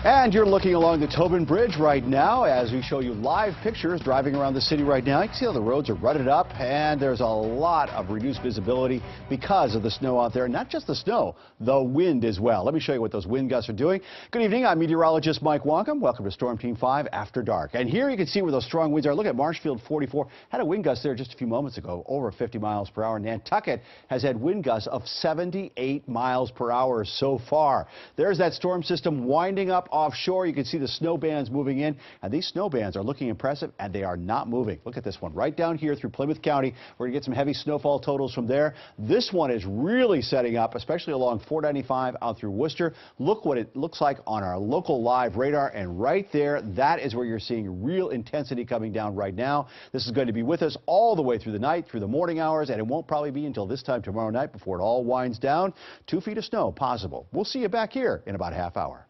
And you're looking along the Tobin Bridge right now as we show you live pictures driving around the city right now. You can see how the roads are rutted up and there's a lot of reduced visibility because of the snow out there. Not just the snow, the wind as well. Let me show you what those wind gusts are doing. Good evening. I'm meteorologist Mike Wonkum. Welcome to Storm Team 5 After Dark. And here you can see where those strong winds are. Look at Marshfield 44. Had a wind gust there just a few moments ago, over 50 miles per hour. Nantucket has had wind gusts of 78 miles per hour so far. There's that storm system winding up offshore. You can see the snow bands moving in, and these snow bands are looking impressive, and they are not moving. Look at this one right down here through Plymouth County. We're going to get some heavy snowfall totals from there. This one is really setting up, especially along 495 out through Worcester. Look what it looks like on our local live radar, and right there, that is where you're seeing real intensity coming down right now. This is going to be with us all the way through the night, through the morning hours, and it won't probably be until this time tomorrow night before it all winds down. 2 feet of snow possible. We'll see you back here in about a half hour.